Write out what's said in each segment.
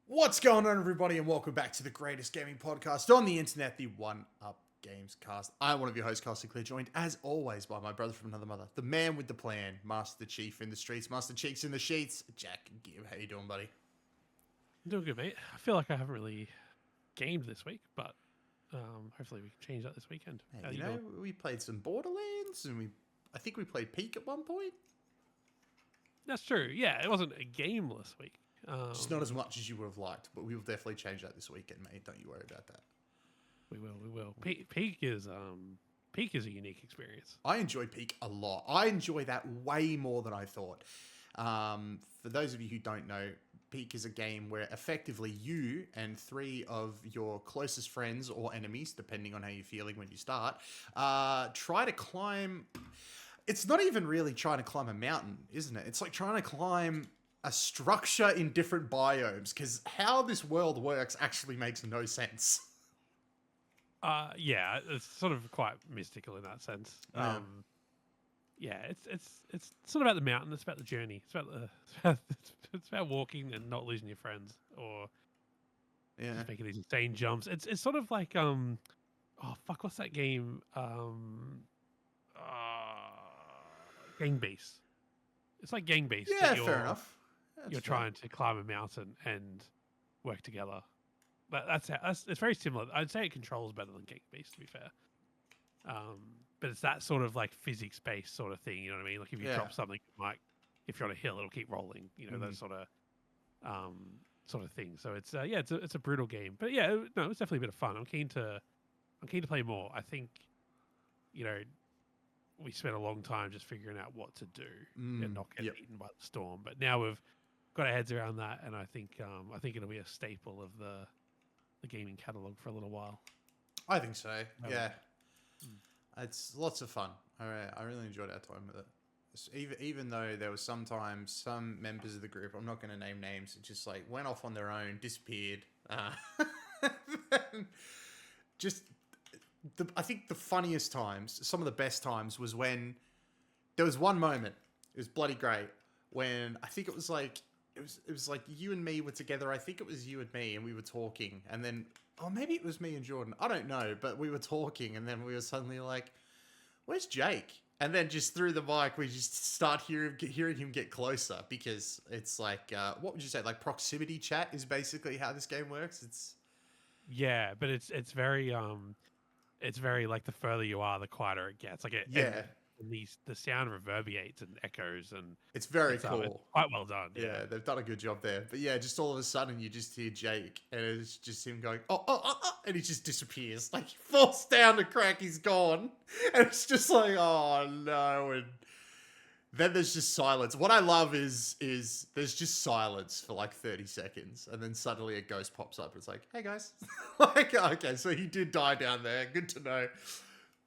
What's going on, everybody, and welcome back to the greatest gaming podcast on the internet, the One Up Gamescast. I'm one of your hosts, Carl Sinclair, joined as always by my brother from another mother, the man with the plan, Master Chief in the streets, Master Cheeks in the sheets, Jack Gibb. How you doing, buddy? I'm doing good, mate. I feel like I haven't really gamed this week, but hopefully we can change that this weekend. Hey, you know, we played some Borderlands, and I think we played Peak at one point. That's true. Yeah, it wasn't a gameless week. Just not as much as you would have liked, but we will definitely change that this weekend, mate. Don't you worry about that. We will. Peak is a unique experience. I enjoy Peak a lot. I enjoy that way more than I thought. For those of you who don't know, Peak is a game where effectively you and three of your closest friends or enemies, depending on how you're feeling when you start, try to climb. It's not even really trying to climb a mountain, isn't it? It's like trying to climb a structure in different biomes, because how this world works actually makes no sense. Yeah, it's sort of quite mystical in that sense. Yeah, it's not about the mountain. It's about the journey. It's about it's about walking and not losing your friends or just making these insane jumps. It's sort of like oh fuck, what's that game? Gang Beasts. It's like Gang Beasts. Yeah, fair enough. You're trying to climb a mountain and work together. That's it's very similar. I'd say it controls better than Gang Beasts, to be fair. But it's that sort of like physics-based sort of thing. You know what I mean? Like if you drop something, like if you're on a hill, it'll keep rolling. You know, those sort of things. So it's it's a brutal game. But yeah, no, it's definitely a bit of fun. I'm keen to play more. I think, you know, we spent a long time just figuring out what to do and not get eaten by the storm. But now we've got our heads around that, and I think it'll be a staple of the gaming catalog for a little while. I think so. Yeah, it's lots of fun. I really enjoyed our time with it. Even though there was sometimes some members of the group, I'm not going to name names, it just like went off on their own, disappeared. I think the funniest times, some of the best times, was when there was one moment. It was bloody great when I think it was like you and me were together. I think it was you and me, and we were talking, and then maybe it was me and Jordan. I don't know, but we were talking, and then we were suddenly like, "Where's Jake?" And then just through the mic, we just start hearing him get closer, because it's like, what would you say? Like proximity chat is basically how this game works. But it's very like the further you are, the quieter it gets. Like the sound reverberates and echoes, and it's very it's cool. Quite well done. Yeah, they've done a good job there. But yeah, just all of a sudden you just hear Jake, and it's just him going, and he just disappears. Like he falls down the crack, he's gone. And it's just like, oh no. And then there's just silence. What I love is there's just silence for like 30 seconds, and then suddenly a ghost pops up. It's like, hey guys. Like, okay, so he did die down there. Good to know.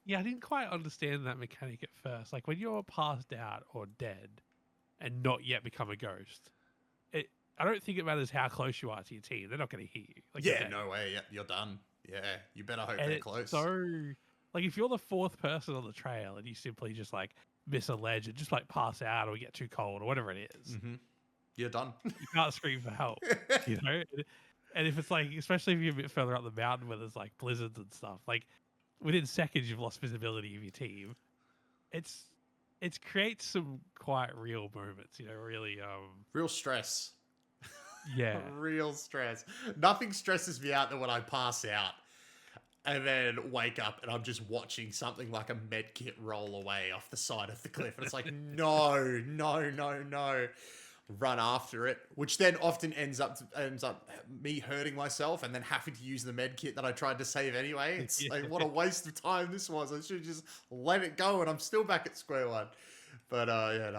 Yeah, I didn't quite understand that mechanic at first. Like when you're passed out or dead and not yet become a ghost, I don't think it matters how close you are to your team. They're not going to hear you. Like, yeah, no way. Yeah, you're done. Yeah, you better hope they're close. So, like, if you're the fourth person on the trail and you simply just like miss a ledge and just like pass out or get too cold or whatever it is, you're done. You can't scream for help. You know, and if it's like, especially if you're a bit further up the mountain where there's like blizzards and stuff, like within seconds you've lost visibility of your team. It creates some quite real moments, you know, really real stress. Yeah. Real stress. Nothing stresses me out than when I pass out and then wake up and I'm just watching something like a med kit roll away off the side of the cliff. And it's like, no. Run after it, which then often ends up me hurting myself and then having to use the med kit that I tried to save anyway. It's like, what a waste of time this was. I should just let it go, and I'm still back at square one. But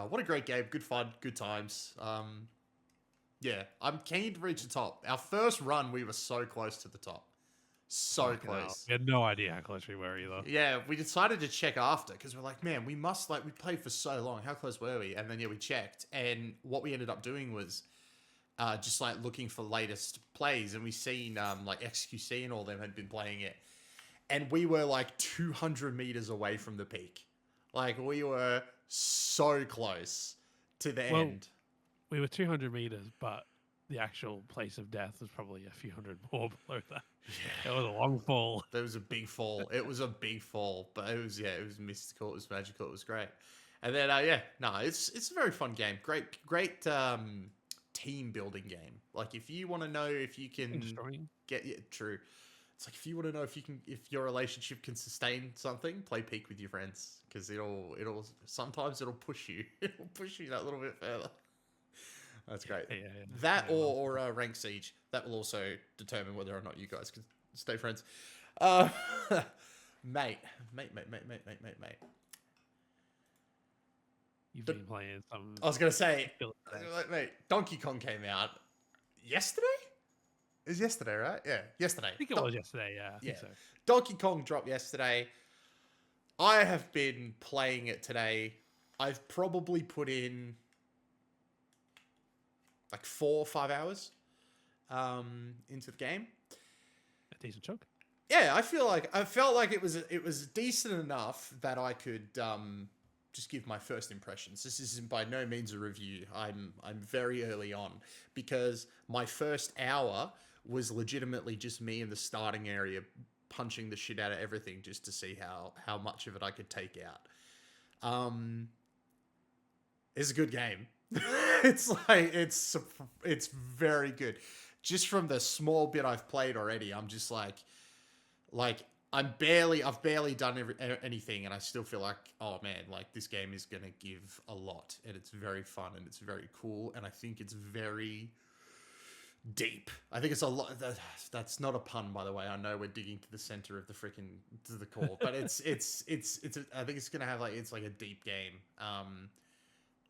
what a great game. Good fun, good times. Yeah, I'm keen to reach the top. Our first run, we were so close to the top. So close. We had no idea how close we were either. Yeah, we decided to check after, because we're like, man, we played for so long. How close were we? And then, we checked. And what we ended up doing was just like looking for latest plays. And we seen like XQC and all them had been playing it. And we were like 200 meters away from the peak. Like we were so close to the end. We were 200 meters, but the actual place of death was probably a few hundred more below that. It was a long fall. There was a big fall. It was a big fall, but it was mystical. It was magical. It was great. And then it's a very fun game. Great team building game. Like if you want to know if you can true. It's like if you want to know if your relationship can sustain something, play Peak with your friends because sometimes it'll push you. It'll push you that little bit further. That's great. Yeah. That or Rank Siege. That will also determine whether or not you guys can stay friends. Mate. You've been playing some. I was going to say, mate, Donkey Kong came out yesterday? It was yesterday, right? Yeah, yesterday. I think it was yesterday, yeah. I think so. Donkey Kong dropped yesterday. I have been playing it today. I've probably put in like 4 or 5 hours into the game. A decent chunk. Yeah, I felt like it was decent enough that I could just give my first impressions. This isn't by no means a review. I'm very early on because my first hour was legitimately just me in the starting area punching the shit out of everything just to see how much of it I could take out. It's a good game. it's very good. Just from the small bit I've played already, I'm just like I've barely done anything, and I still feel like, oh man, like this game is gonna give a lot, and it's very fun and it's very cool, and I think it's very deep. I think it's a lot. That's not a pun, by the way. I know we're digging to the center of the to the core, but I think it's gonna have it's like a deep game.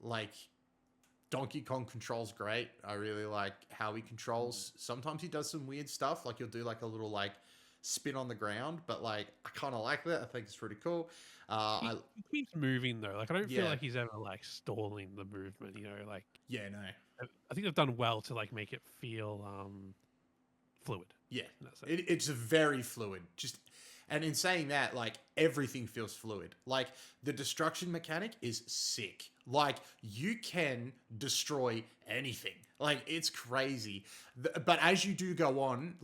Like Donkey Kong controls great. I really like how he controls. Sometimes he does some weird stuff, like he'll do like a little spin on the ground, but I kind of like that. I think it's pretty cool. He keeps moving though. I don't feel like he's ever stalling the movement. No. I think they've done well to make it feel fluid. Yeah, it's very fluid. And in saying that, everything feels fluid. The destruction mechanic is sick. You can destroy anything. It's crazy. But as you do go on,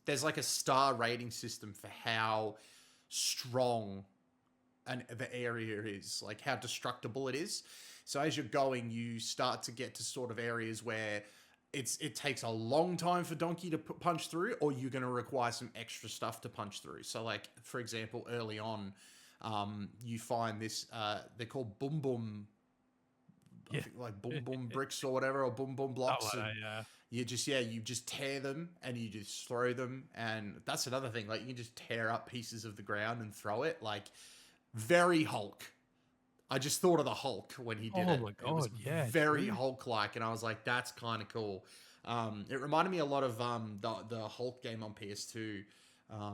there's a star rating system for how strong the area is, how destructible it is. So as you're going, you start to get to sort of areas where it takes a long time for Donkey to punch through, or you're going to require some extra stuff to punch through. So for example, early on, you find this, they're called boom boom, I think boom boom bricks or whatever, or boom boom blocks. You just tear them and you just throw them. And that's another thing. You can just tear up pieces of the ground and throw it. Very Hulk. I just thought of the Hulk when he did it. Oh my god, it was very Hulk-like, and I was like, that's kind of cool. It reminded me a lot of the Hulk game on PS2. I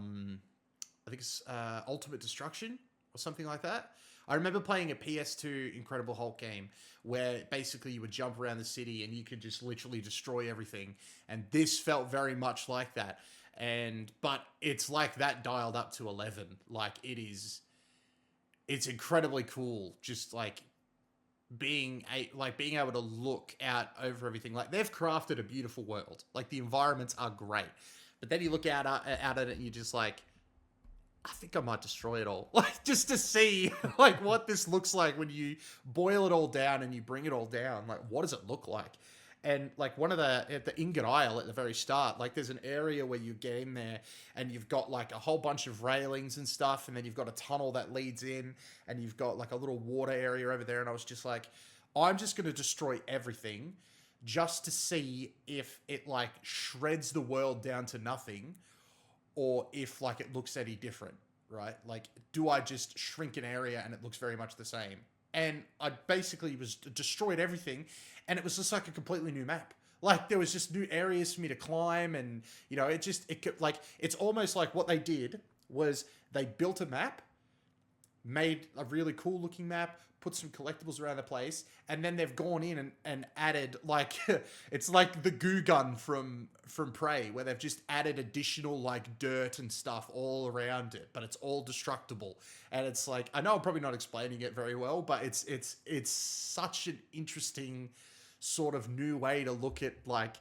think it's Ultimate Destruction or something like that. I remember playing a PS2 Incredible Hulk game where basically you would jump around the city and you could just literally destroy everything. And this felt very much like that. But it's like that dialed up to 11. It's incredibly cool. Just being able to look out over everything. They've crafted a beautiful world. The environments are great. But then you look out at it and you're just I think I might destroy it all. Just to see what this looks like when you boil it all down and you bring it all down. What does it look like? And one of at the Ingot Isle at the very start, there's an area where you get in there and you've got a whole bunch of railings and stuff. And then you've got a tunnel that leads in and you've got a little water area over there. And I was just I'm just going to destroy everything just to see if it shreds the world down to nothing, or if it looks any different, right? Do I just shrink an area and it looks very much the same? And I basically destroyed everything, and it was just a completely new map. There was just new areas for me to climb, and it's almost what they did was they built a map, made a really cool looking map, put some collectibles around the place, and then they've gone in and added it's like the goo gun from Prey, where they've just added additional dirt and stuff all around it, but it's all destructible. And it's I know I'm probably not explaining it very well, but it's such an interesting sort of new way to look at like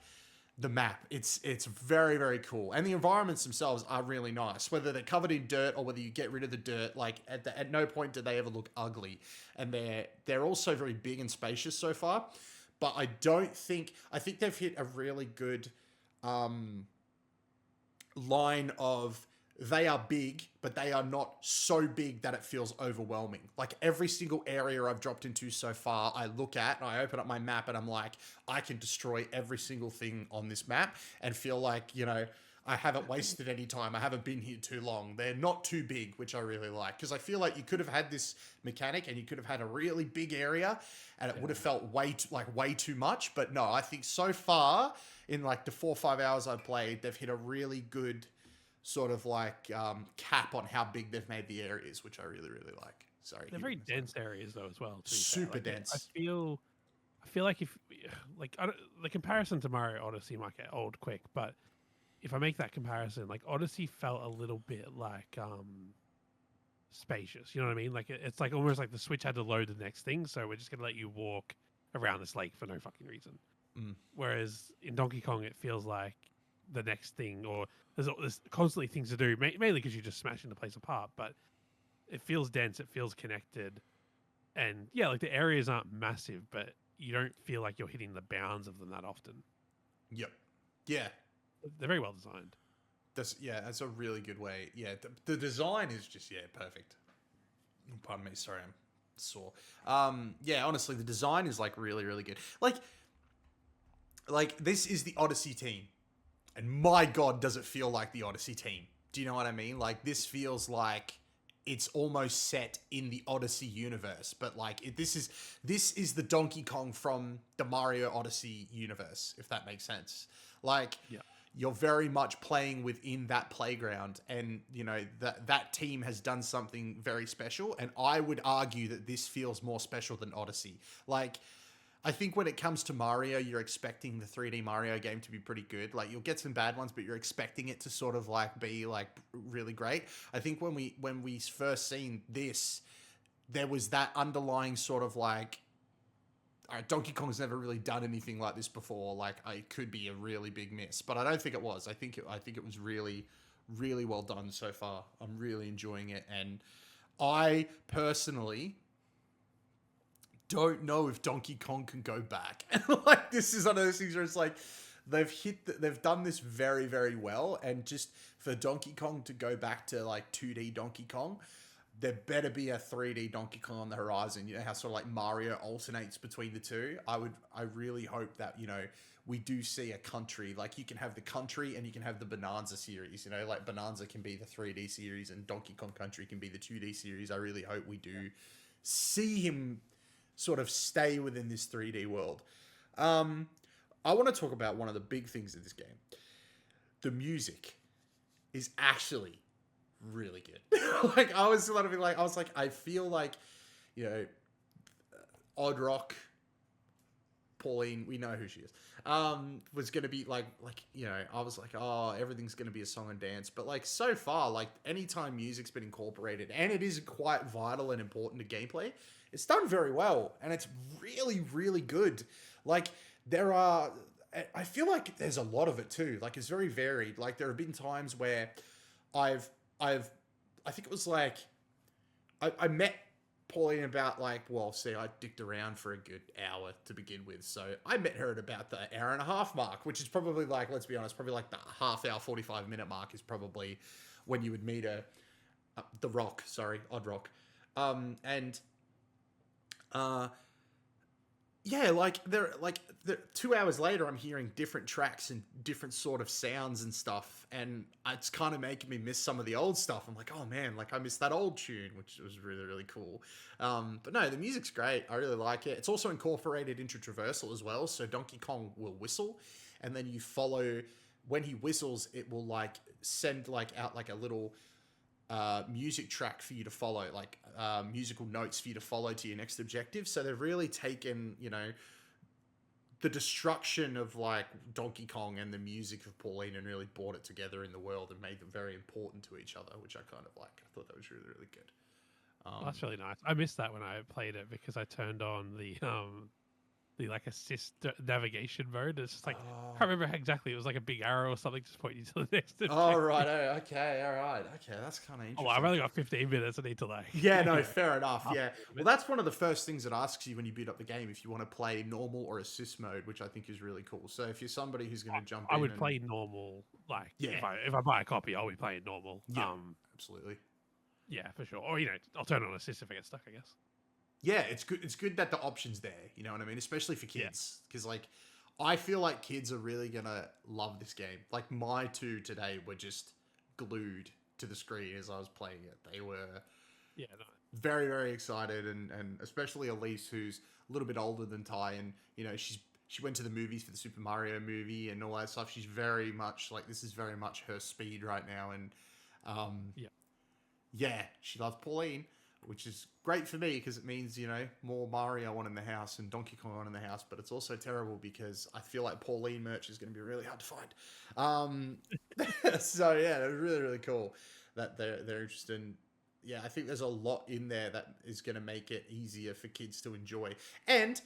the map. It's very, very cool, and the environments themselves are really nice. Whether they're covered in dirt or whether you get rid of the dirt, like at no point do they ever look ugly, and they're also very big and spacious so far. But I think they've hit a really good line of they are big, but they are not so big that it feels overwhelming. Like every single area I've dropped into so far, I look at and I open up my map and I'm like, I can destroy every single thing on this map and feel like, I haven't wasted any time. I haven't been here too long. They're not too big, which I really like. Because I feel like you could have had this mechanic and you could have had a really big area and it would have felt way too much. But no, I think so far in like the 4 or 5 hours I've played, they've hit a really good sort of like cap on how big they've made the areas, which I really, really like. Sorry. They're very dense areas though as well. Super dense. I feel like if the comparison to Mario Odyssey might get old quick, but if I make that comparison, like Odyssey felt a little bit like spacious. You know what I mean? Like it's like almost like the Switch had to load the next thing, so we're just gonna let you walk around this lake for no fucking reason. Whereas in Donkey Kong, it feels like the next thing, or there's constantly things to do, mainly because you're just smashing the place apart. But it feels dense, it feels connected, and yeah, like the areas aren't massive, but you don't feel like you're hitting the bounds of them that often. Yep. Yeah. They're very well designed. That's a really good way. Yeah, the design is just perfect. Pardon me, sorry, I'm sore. Honestly, the design is like really, really good. Like this is the Odyssey team, and my god, does it feel like the Odyssey team? Do you know what I mean? Like this feels like it's almost set in the Odyssey universe, but like this is the Donkey Kong from the Mario Odyssey universe, if that makes sense. Like. Yeah. You're very much playing within that playground, and that team has done something very special, and I would argue that this feels more special than Odyssey. Like, I think when it comes to Mario, you're expecting the 3D Mario game to be pretty good. Like, you'll get some bad ones, but you're expecting it to sort of like be like really great. I think when we first seen this, there was that underlying sort of like, all right, Donkey Kong's never really done anything like this before. Like, it could be a really big miss, but I don't think it was. I think it was really, really well done so far. I'm really enjoying it, and I personally don't know if Donkey Kong can go back. Like, this is one of those things where it's like they've done this very, very well, and just for Donkey Kong to go back to like 2D Donkey Kong, there better be a 3D Donkey Kong on the horizon. You know how sort of like Mario alternates between the two? I really hope that, we do see a country. Like, you can have the country and you can have the Bananza series. Like Bananza can be the 3D series and Donkey Kong Country can be the 2D series. I really hope we do see him sort of stay within this 3D world. I want to talk about one of the big things in this game. The music is actually really good. Like, I feel like, Odd Rock, Pauline, we know who she is, was going to be I was like, oh, everything's going to be a song and dance. But like, so far, like, anytime music's been incorporated, and it is quite vital and important to gameplay, it's done very well. And it's really, really good. Like, I feel like there's a lot of it too. Like, it's very varied. Like, there have been times where I think it was like, I met Pauline about I dicked around for a good hour to begin with. So I met her at about the hour and a half mark, which is probably like, let's be honest, probably like the half hour, 45-minute mark is probably when you would meet Odd Rock. They're 2 hours later, I'm hearing different tracks and different sort of sounds and stuff, and it's kind of making me miss some of the old stuff. I'm like, oh man, like I missed that old tune, which was really, really cool. But no, the music's great. I really like it. It's also incorporated into traversal as well. So Donkey Kong will whistle, and then you follow. When he whistles, it will like send out like a little music track for you to follow, like musical notes for you to follow to your next objective. So they've really taken, the destruction of like Donkey Kong and the music of Pauline and really brought it together in the world and made them very important to each other, which I kind of like. I thought that was really, really good. That's really nice. I missed that when I played it because I turned on the the like assist navigation mode. It's just like I Oh. can't remember exactly. It was like a big arrow or something, just pointing to the next Oh, objective. right. Oh, okay. All right. Okay. That's kind of Oh, well, I've interesting. only got 15 minutes. I need to like. Yeah, no, You know, fair enough. up Yeah. a little Well, bit. that's one of the first things it asks you when you boot up the game if you want to play normal or assist mode, which I think is really cool. So if you're somebody who's going to jump I in would and play normal. Like yeah, if I buy a copy, I'll be playing normal. yeah, absolutely. Yeah, for sure. Or I'll turn on assist if I get stuck. I guess. Yeah, it's good. It's good that the option's there. You know what I mean? Especially for Yeah. kids, because like I feel like kids are really gonna love this game. Like my two today were just glued to the screen as I was playing it. They were Yeah, no. very, very excited, and especially Elise, who's a little bit older than Ty, and you know she went to the movies for the Super Mario movie and all that stuff. She's very much like this is very much her speed right now, and Yeah. yeah, she loves Pauline, which is great for me because it means more Mario on in the house and Donkey Kong on in the house. But it's also terrible because I feel like Pauline merch is going to be really hard to find. So yeah, it was really, really cool that they're interested in. Yeah, I think there's a lot in there that is going to make it easier for kids to enjoy. And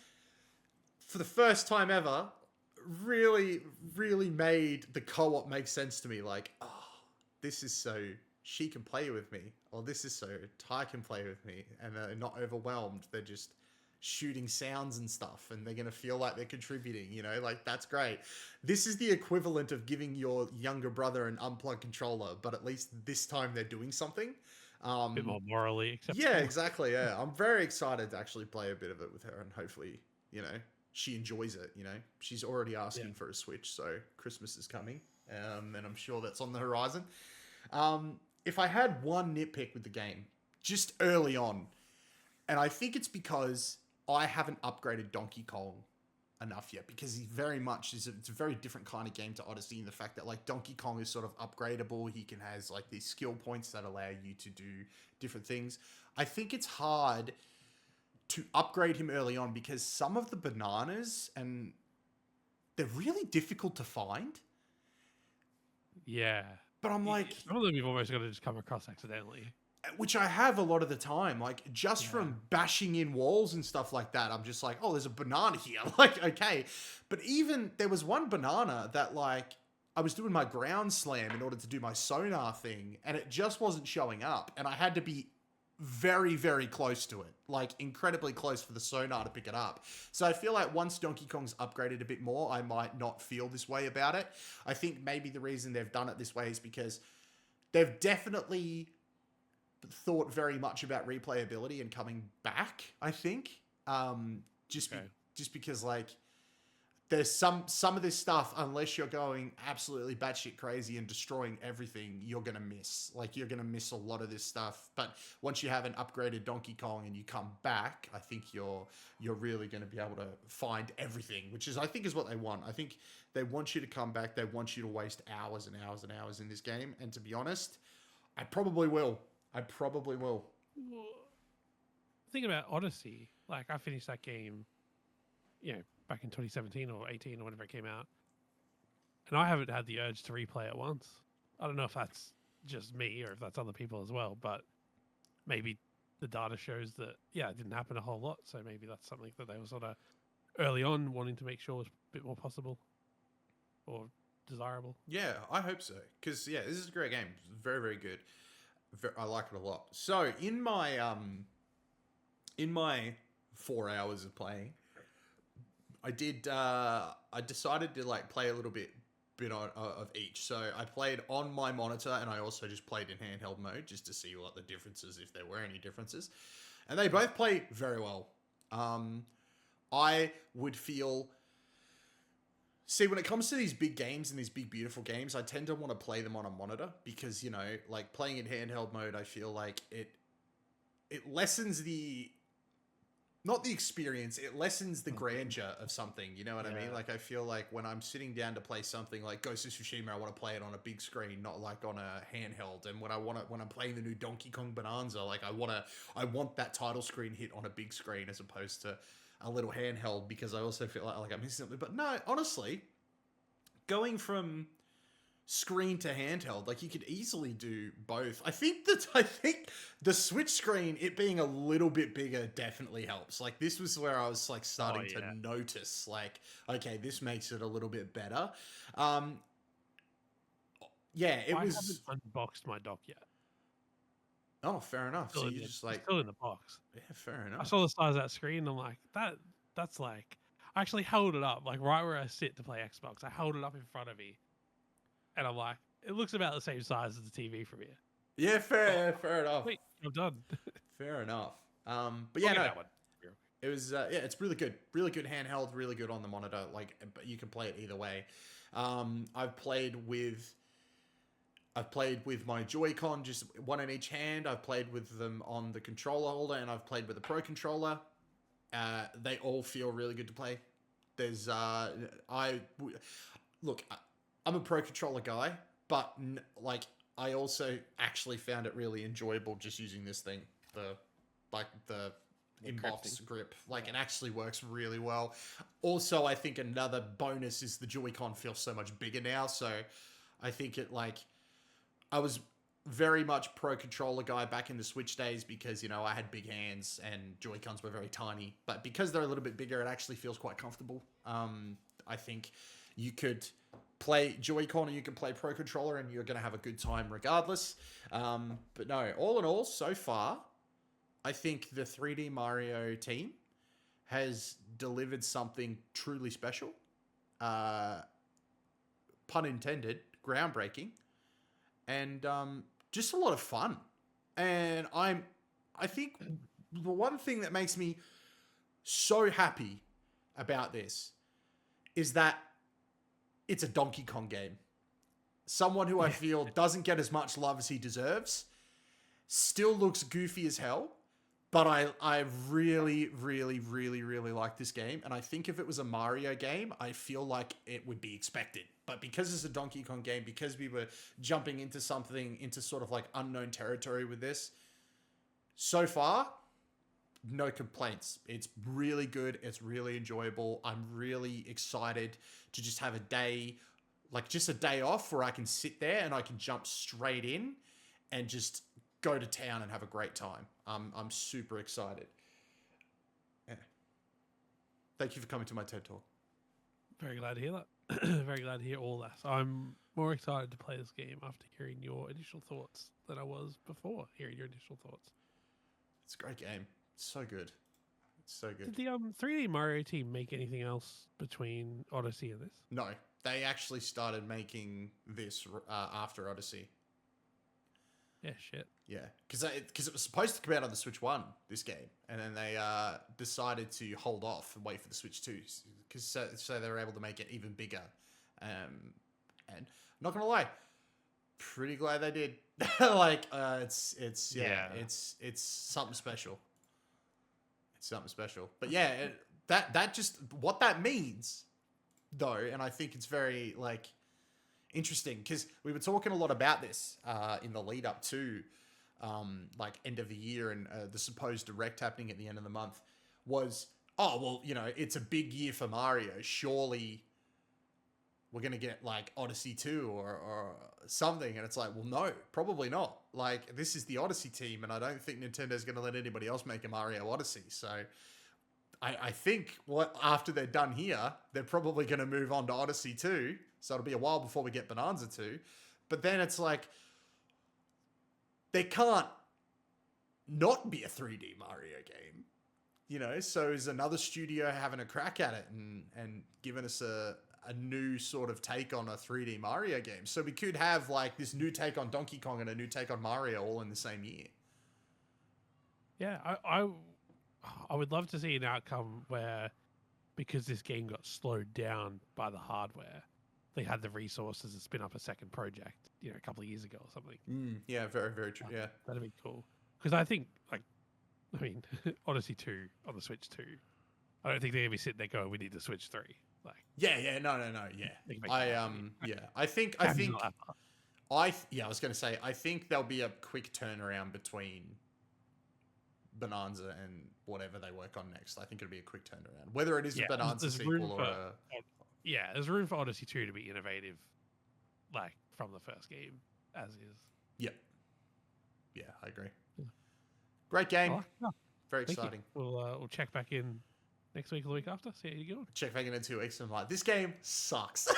for the first time ever, really, really made the co-op make sense to me. Like, oh, this is so she can play with me, or this is so Ty can play with me, and they're not overwhelmed. They're just shooting sounds and stuff, and they're going to feel like they're contributing, like that's great. This is the equivalent of giving your younger brother an unplugged controller, but at least this time they're doing something. A bit more morally acceptable. Yeah, exactly. Yeah, I'm very excited to actually play a bit of it with her, and hopefully, she enjoys it. She's already asking for a Switch, so Christmas is coming, and I'm sure that's on the horizon. If I had one nitpick with the game, just early on, and I think it's because I haven't upgraded Donkey Kong enough yet, because he very much it's a very different kind of game to Odyssey in the fact that like Donkey Kong is sort of upgradable. He has like these skill points that allow you to do different things. I think it's hard to upgrade him early on because some of the bananas and they're really difficult to find. Yeah. But I'm like, some of them you've almost got to just come across accidentally. which I have a lot of the time, like just from bashing in walls and stuff like that, I'm just like, oh, there's a banana here. Like, okay. But even there was one banana that like I was doing my ground slam in order to do my sonar thing, and it just wasn't showing up. And I had to be very, very close to it, like incredibly close for the sonar to pick it up. So I feel like once Donkey Kong's upgraded a bit more, I might not feel this way about it. I think maybe the reason they've done it this way is because they've definitely thought very much about replayability and coming back, I think. Just because like there's some of this stuff, unless you're going absolutely batshit crazy and destroying everything, you're gonna miss. Like you're gonna miss a lot of this stuff. But once you have an upgraded Donkey Kong and you come back, I think you're really gonna be able to find everything, which is I think is what they want. I think they want you to come back. They want you to waste hours and hours and hours in this game. And to be honest, I probably will. Think about Odyssey. Like I finished that game, back in 2017 or 18 or whenever it came out, and I haven't had the urge to replay it once. I don't know if that's just me or if that's other people as well, but maybe the data shows that it didn't happen a whole lot. So maybe that's something that they were sort of early on wanting to make sure was a bit more possible or desirable. Yeah, I hope so. Because this is a great game. It's very, very good. I like it a lot. So in my 4 hours of playing, I decided to like play a little bit of each. So I played on my monitor, and I also just played in handheld mode just to see what the differences, if there were any differences. And they both play very well. I would feel. See, when it comes to these big games and these big, beautiful games, I tend to want to play them on a monitor because, like playing in handheld mode, I feel like it lessens not the experience, it lessens the grandeur of something. You know what I mean? Like, I feel like when I'm sitting down to play something like Ghost of Tsushima, I want to play it on a big screen, not like on a handheld. And when I'm playing the new Donkey Kong Bananza, like I want that title screen hit on a big screen as opposed to a little handheld, because I also feel like I'm missing something. But no, honestly, going from screen to handheld. Like you could easily do both. I think the Switch screen, it being a little bit bigger, definitely helps. Like this was where I was like starting to notice, like, okay, this makes it a little bit better. Yeah, it was. Haven't unboxed my dock yet. Oh, fair enough. So you just like, still in the box. yeah, fair enough. I saw the size of that screen. And I'm like, that's like. I actually held it up, like right where I sit to play Xbox. I held it up in front of me, and I'm like, it looks about the same size as the TV from here. Yeah, fair enough. Wait, I'm done. Fair enough. But yeah, Look at no, that one. it was yeah, it's really good handheld, really good on the monitor. Like, but you can play it either way. I've played with my Joy-Con, just one in each hand. I've played with them on the controller holder, and I've played with the Pro controller. They all feel really good to play. There's look, I'm a Pro controller guy, but like I also actually found it really enjoyable just using this thing, the inbox grip. Like it actually works really well. Also, I think another bonus is the Joy-Con feels so much bigger now. So I think it like I was very much Pro controller guy back in the Switch days because, you know, I had big hands and Joy-Cons were very tiny. But because they're a little bit bigger, it actually feels quite comfortable. I think you could play Joy-Con or you can play Pro controller and you're going to have a good time regardless. But no, all in all, so far, I think the 3D Mario team has delivered something truly special. Pun intended, groundbreaking. And just a lot of fun. And I think the one thing that makes me so happy about this is that it's a Donkey Kong game. Someone who I feel doesn't get as much love as he deserves, still looks goofy as hell, but I really, really, really, really like this game. And I think if it was a Mario game, I feel like it would be expected. But because it's a Donkey Kong game, because we were jumping into sort of like unknown territory with this, so far, no complaints. It's really good. It's really enjoyable. I'm really excited to just have a day off where I can sit there and I can jump straight in and just go to town and have a great time. I'm super excited. Yeah. Thank you for coming to my TED Talk. Very glad to hear that. Very glad to hear all that. I'm more excited to play this game after hearing your initial thoughts than I was before hearing your initial thoughts. It's a great game. It's so good. It's so good. Did the 3D Mario team make anything else between Odyssey and this? No, they actually started making this after Odyssey. Yeah, shit. Yeah, because it was supposed to come out on the Switch 1, this game, and then they decided to hold off and wait for the Switch 2, because so they were able to make it even bigger. And I'm not gonna lie, pretty glad they did. Like it's something special. It's something special. But yeah, that just what that means, though, and I think it's very like interesting because we were talking a lot about this in the lead up to like end of the year and the supposed direct happening at the end of the month was, oh, well, you know, it's a big year for Mario. Surely we're going to get like Odyssey 2 or something. And it's like, well, no, probably not. Like this is the Odyssey team. And I don't think Nintendo's going to let anybody else make a Mario Odyssey. So I think after they're done here, they're probably going to move on to Odyssey 2. So it'll be a while before we get Bananza 2. But then it's like, they can't not be a 3D Mario game, you know? So is another studio having a crack at it and giving us a new sort of take on a 3D Mario game? So we could have like this new take on Donkey Kong and a new take on Mario all in the same year. Yeah, I would love to see an outcome where, because this game got slowed down by the hardware, they had the resources to spin up a second project, you know, a couple of years ago or something. Yeah, very, very true. Yeah, that'd be cool. Because I think, like, I mean, Odyssey 2 on the Switch 2, I don't think they're gonna be sitting there going, "We need the Switch 3." Like, no, yeah. I was gonna say, I think there'll be a quick turnaround between Bananza and whatever they work on next. I think it'll be a quick turnaround, whether it is a Bananza sequel or a... Yeah, there's room for Odyssey 2 to be innovative, like from the first game as is. Yep. Yeah, I agree. Great game. Very Thank exciting. You. We'll check back in next week or the week after. See how you get on. Check back in 2 weeks and I'm like, this game sucks.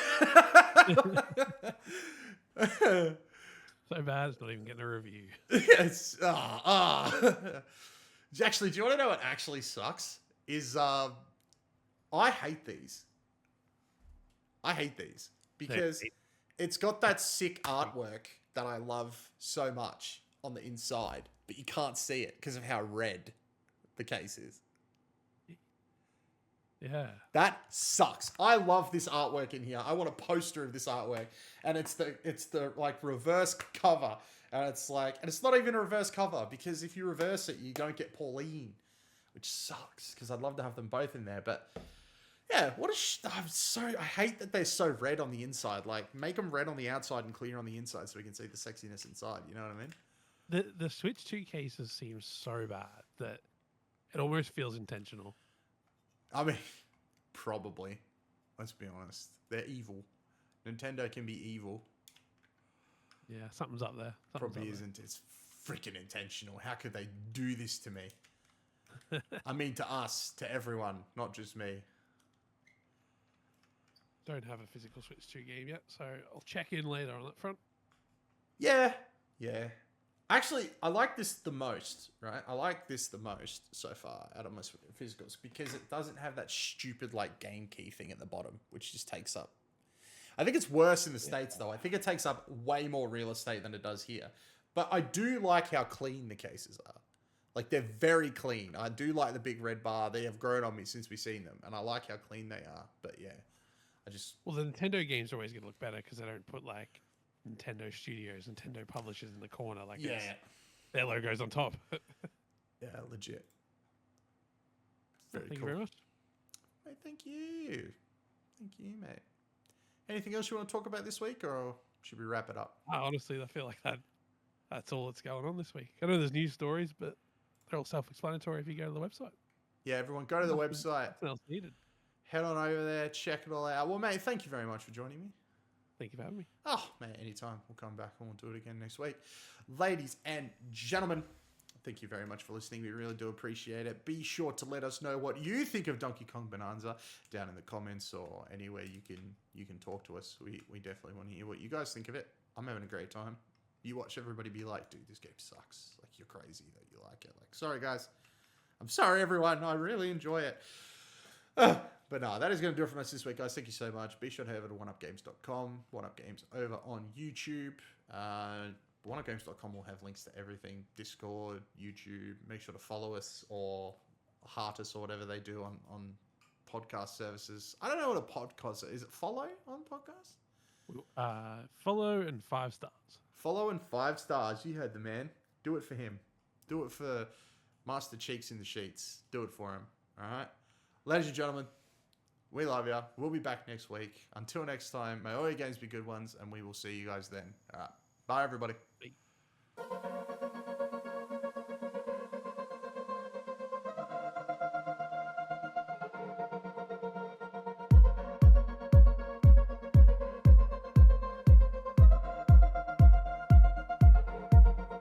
So bad, it's not even getting a review. Yes. Actually, do you want to know what actually sucks? Is I hate these. I hate these because it's got that sick artwork that I love so much on the inside, but you can't see it because of how red the case is. Yeah. That sucks. I love this artwork in here. I want a poster of this artwork. And it's the like reverse cover. And it's not even a reverse cover because if you reverse it, you don't get Pauline, which sucks because I'd love to have them both in there. But yeah, I hate that they're so red on the inside. Like, make them red on the outside and clear on the inside so we can see the sexiness inside. You know what I mean? The Switch 2 cases seem so bad that it almost feels intentional. I mean, probably. Let's be honest. They're evil. Nintendo can be evil. Yeah, something's up there. Probably isn't. It's freaking intentional. How could they do this to me? I mean, to us, to everyone, not just me. Don't have a physical Switch 2 game yet, so I'll check in later on that front. Yeah. Actually, I like this the most, right? I like this the most so far out of my physicals because it doesn't have that stupid like game key thing at the bottom, which just takes up. I think it's worse in the States though. I think it takes up way more real estate than it does here. But I do like how clean the cases are. Like, they're very clean. I do like the big red bar. They have grown on me since we've seen them, and I like how clean they are. But yeah, Well, the Nintendo games are always going to look better because they don't put like Nintendo Studios, Nintendo Publishers in the corner. Like, their logo's on top. Yeah, legit. Thank you very much. Hey, thank you. Thank you, mate. Anything else you want to talk about this week, or should we wrap it up? Honestly, I feel like that's all that's going on this week. I know there's news stories, but they're all self-explanatory if you go to the website. Yeah, everyone go to the website. Nothing else needed. Head on over there, check it all out. Well, mate, thank you very much for joining me. Thank you for having me. Oh, man, anytime. We'll come back and we'll do it again next week. Ladies and gentlemen, thank you very much for listening. We really do appreciate it. Be sure to let us know what you think of Donkey Kong Bonanza down in the comments or anywhere you can talk to us. We definitely want to hear what you guys think of it. I'm having a great time. You watch everybody be like, dude, this game sucks. Like, you're crazy that you like it. Like, sorry, guys. I'm sorry, everyone. I really enjoy it. But no, that is going to do it from us this week, guys. Thank you so much. Be sure to head over to oneupgames.com. OneUpGames over on YouTube. OneUpGames.com will have links to everything. Discord, YouTube. Make sure to follow us or heart us or whatever they do on podcast services. I don't know what a podcast is. It follow on podcast? Follow and 5 stars. Follow and 5 stars. You heard the man. Do it for him. Do it for Master Cheeks in the Sheets. Do it for him. All right? Ladies and gentlemen, we love you. We'll be back next week. Until next time, may all your games be good ones, and we will see you guys then. All right. Bye, everybody. Bye.